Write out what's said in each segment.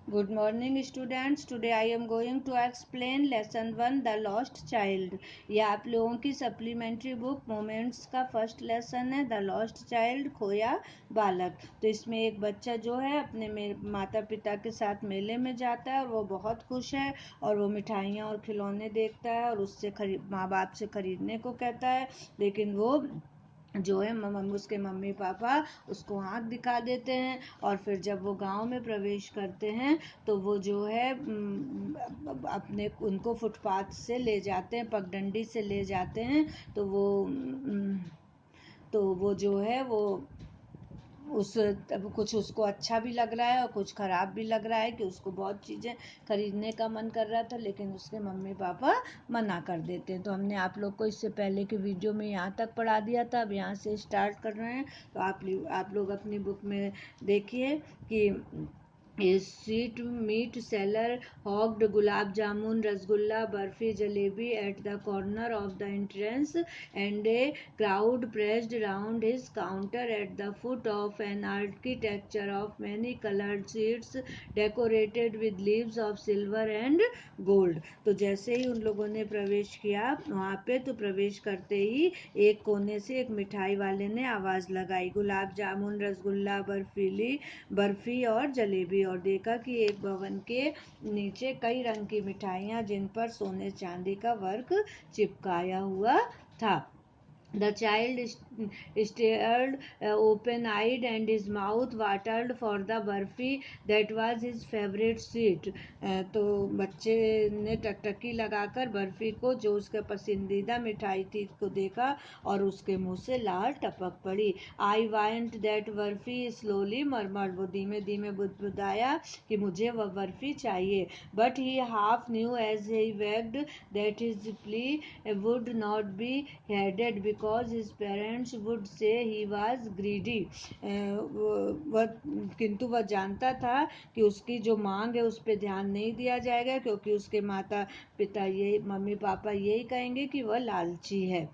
Good morning students. Today I am going to explain lesson 1 The Lost Child. ये आप लोगों की supplementary book moments का first lesson है, द लॉस्ट चाइल्ड, खोया बालक। तो इसमें एक बच्चा जो है अपने माता पिता के साथ मेले में जाता है और वो बहुत खुश है और वो मिठाइयाँ और खिलौने देखता है और उससे माँ बाप से खरीदने को कहता है, लेकिन वो जो है उसके मम्मी पापा उसको आँख दिखा देते हैं। और फिर जब वो गांव में प्रवेश करते हैं तो वो जो है अपने उनको फुटपाथ से ले जाते हैं, पगडंडी से ले जाते हैं। तो वो जो है वो कुछ उसको अच्छा भी लग रहा है और कुछ ख़राब भी लग रहा है कि उसको बहुत चीज़ें खरीदने का मन कर रहा था, लेकिन उसके मम्मी पापा मना कर देते हैं। तो हमने आप लोग को इससे पहले के वीडियो में यहाँ तक पढ़ा दिया था, अब यहाँ से स्टार्ट कर रहे हैं। तो आप लोग अपनी बुक में देखिए कि A street meat seller hawked gulab jamun, rasgulla, barfi, jalebi at the corner of the entrance, and a crowd pressed round his counter at the foot of an architecture of many colored seats decorated with leaves of silver and gold. तो जैसे ही उन लोगों ने प्रवेश किया वहाँ पे, तो प्रवेश करते ही एक कोने से एक मिठाई वाले ने आवाज़ लगाई, गुलाब जामुन, रसगुल्ला, बर्फी और जलेबी। और देखा कि एक भवन के नीचे कई रंग की मिठाइयाँ जिन पर सोने चांदी का वर्क चिपकाया हुआ था। The child stared open-eyed and his mouth watered for the barfi that was his favorite sweet. तो बच्चे ने टकटकी लगाकर बर्फी को, जो उसका पसंदीदा मिठाई थी, को देखा और उसके मुंह से लार टपक पड़ी। I want that barfi, slowly murmured, वो धीमे धीमे बुदबुदाया कि मुझे वह बर्फी चाहिए। But he half knew as he wagged that his plea would not be heeded because his parents would say he was greedy. किंतु वह जानता था कि उसकी जो मांग है उस पर ध्यान नहीं दिया जाएगा, क्योंकि उसके माता पिता मम्मी पापा यही कहेंगे कि वह लालची है।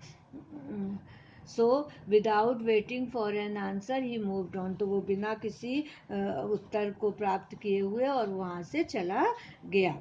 So without waiting for an answer he moved on, तो वो बिना किसी उत्तर को प्राप्त किए हुए और वहाँ से चला गया।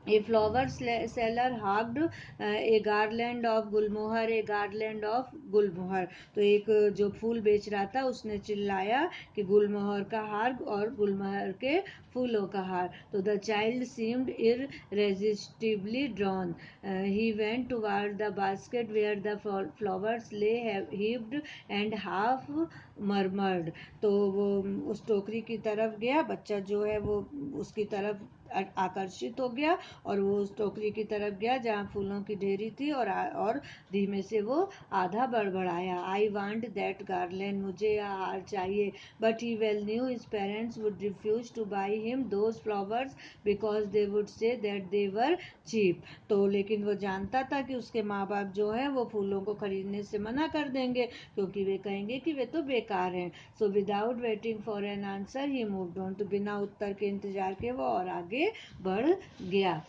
A flower seller hawked a garland of Gulmohar, a garland of गुलमोहर। तो एक जो फूल बेच रहा था उसने चिल्लाया कि गुलमोहर का हार और गुलमोहर के फूलों का हार। तो the child seemed irresistibly drawn. He went toward the basket where the flowers lay heaped and half murmured. तो वो उस टोकरी की तरफ गया, बच्चा जो है वो उसकी तरफ आकर्षित हो गया और वो उस टोकरी की तरफ गया जहाँ फूलों की ढेरी थी और धीमे से वो आधा बड़बड़ाया, आई वांट दैट गार्लैंड, मुझे यह हार चाहिए। But he well knew his parents would refuse to buy him those flowers because they would say that they were cheap. तो लेकिन वो जानता था कि उसके माँ बाप जो है वो फूलों को खरीदने से मना कर देंगे, क्योंकि वे कहेंगे कि वे तो बेकार हैं। So without waiting for an answer he moved on, तो बिना उत्तर के इंतजार के वो और आगे बढ़ गया।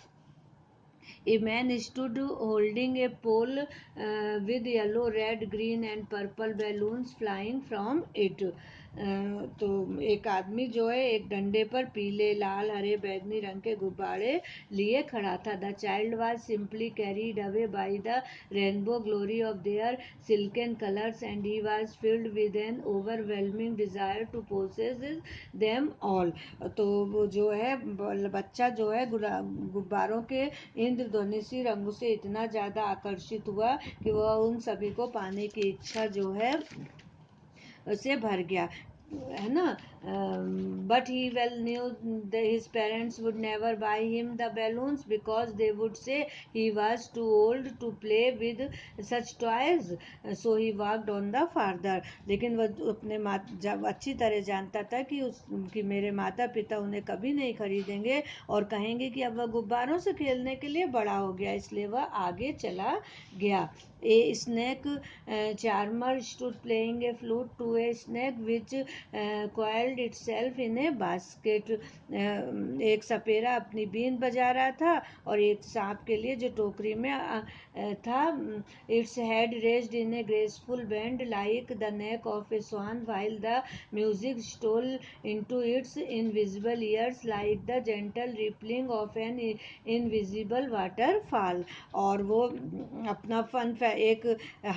A man stood holding a pole with yellow, red, green and purple balloons flying from it. तो एक आदमी जो है एक डंडे पर पीले, लाल, हरे, बैगनी रंग के गुब्बारे लिए खड़ा था। The child was simply carried away by the rainbow glory of their silken colours and he was filled with an overwhelming desire to possess them all. तो वो जो है बच्चा जो है गुब्बारों के इंद्रधनुषी रंग से इतना ज़्यादा आकर्षित हुआ कि वह उन सभी को पाने की इच्छा जो है उसे भर गया, है ना। But he well knew his parents would never buy him the balloons because they would say he was too old to play with such toys, so he walked on the farther. लेकिन वह अपने जब अच्छी तरह जानता था कि मेरे माता पिता उन्हें कभी नहीं खरीदेंगे और कहेंगे कि अब वह गुब्बारों से खेलने के लिए बड़ा हो गया, इसलिए वह आगे चला गया। A snake charmer stood playing a flute to a snake which coiled itself in a basket. एक सपेरा अपनी बीन बजा रहा था और एक सांप के लिए जो टोकरी में था. Its head raised in a graceful bend like the neck of a swan while the music stole into its invisible ears like the gentle rippling of an invisible waterfall. और वो अपना फन एक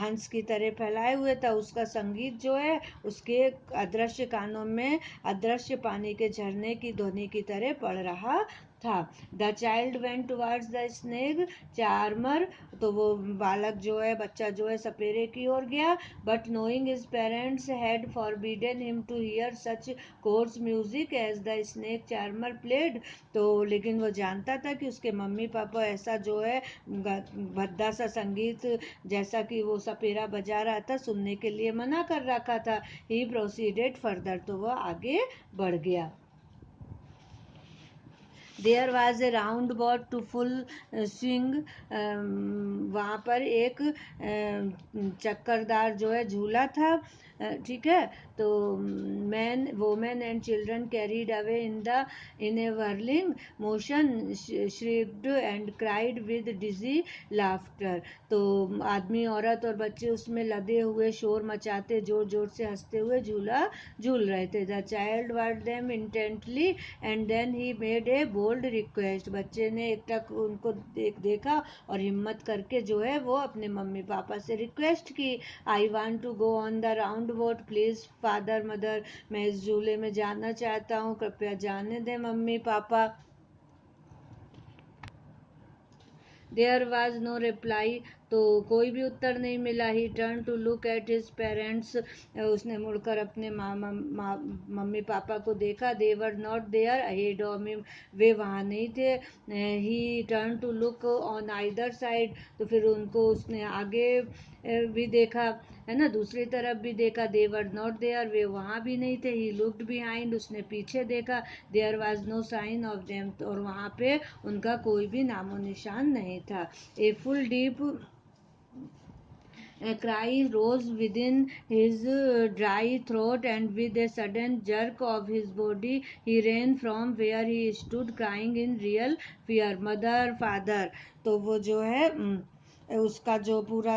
हंस की तरह फैलाए हुए था. उसका संगीत जो है उसके अदृश्य कानों में अदृश्य पानी के झरने की ध्वनि की तरह पड़ रहा था. The child went towards the snake charmer. तो वो बालक जो है बच्चा जो है सपेरे की ओर गया. But knowing his parents had forbidden him to hear such coarse music as the snake charmer played. तो लेकिन वो जानता था कि उसके मम्मी पापा ऐसा जो है भद्दा सा संगीत जैसा कि वो सपेरा बजा रहा था सुनने के लिए मना कर रखा था. He proceeded further. तो वो आगे बढ़ गया. There was a roundabout to full swing. वहाँ पर एक चक्करदार जो है झूला था. ठीक है. तो man women and children carried away in a whirling motion shrieked and cried with dizzy laughter. तो आदमी औरत और बच्चे उसमें लदे हुए शोर मचाते जोर जोर से हंसते हुए झूला झूल रहे थे. The child watched them intently and then he made a bold request. बच्चे ने एकटक उनको देखा और हिम्मत करके जो है वो अपने मम्मी पापा से रिक्वेस्ट की. I want to go on the roundabout please father mother. मैं इस झूले में जाना चाहता हूँ, कृपया जाने दें mummy papa. There was no reply. तो कोई भी उत्तर नहीं मिला. He turn to look at his parents. उसने मुड़कर अपने मम्मी पापा को देखा. They were not there ahead of him. वे वहाँ नहीं थे. He turn to look on either side. तो फिर उनको उसने आगे भी देखा है ना, दूसरी तरफ भी देखा. They were not there. वे वहाँ भी नहीं थे. He looked behind. उसने पीछे देखा. There was no sign of them. और वहाँ पे उनका कोई भी नामो निशान नहीं था. A full deep a cry rose within his dry throat, and with a sudden jerk of his body he ran from where he stood crying in real fear. Mother, father. तो वो जो है उसका जो पूरा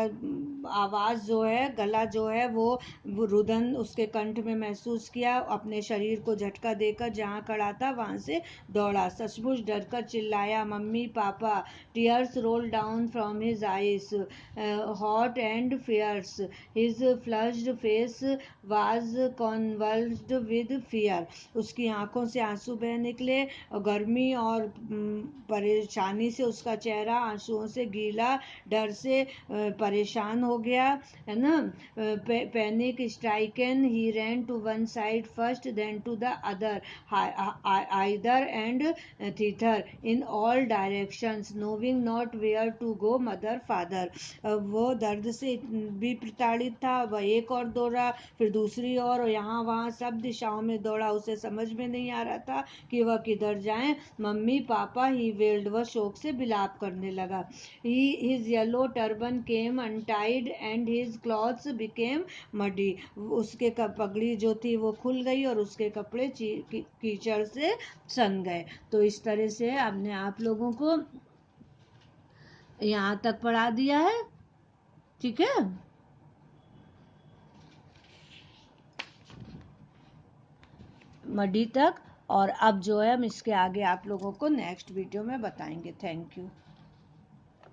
आवाज़ जो है गला जो है वो रुदन उसके कंठ में महसूस किया. अपने शरीर को झटका देकर जहाँ खड़ा था वहाँ से दौड़ा. सचमुच डरकर चिल्लाया mummy papa. Tears roll down from his eyes hot and fierce. His flushed face was convulsed with fear. उसकी आंखों से आंसू बह निकले. गर्मी और परेशानी से उसका चेहरा आंसुओं से गीला. डर से परेशान हो गया है ना. Panic stricken he ran to one side first then to the other either and thither in all directions knowing not where to go. Mother father. वो दर्द से भी प्रताड़ित था. वह एक और दौड़ा फिर दूसरी और यहाँ वहाँ सब दिशाओं में दौड़ा. उसे समझ में नहीं आ रहा था कि वह किधर जाए. मम्मी पापा ही वेल्ड. वह शोक से बिलाप करने लगा. His yellow turban came untied and his clothes became muddy. उसके पगड़ी जो थी वो खुल गई और उसके कपड़े कीचड़ से सन गए. तो इस तरह से हमने आप लोगों को यहाँ तक पढ़ा दिया है. ठीक है. मडी तक. और अब जो है हम इसके आगे आप लोगों को नेक्स्ट वीडियो में बताएंगे. Thank you.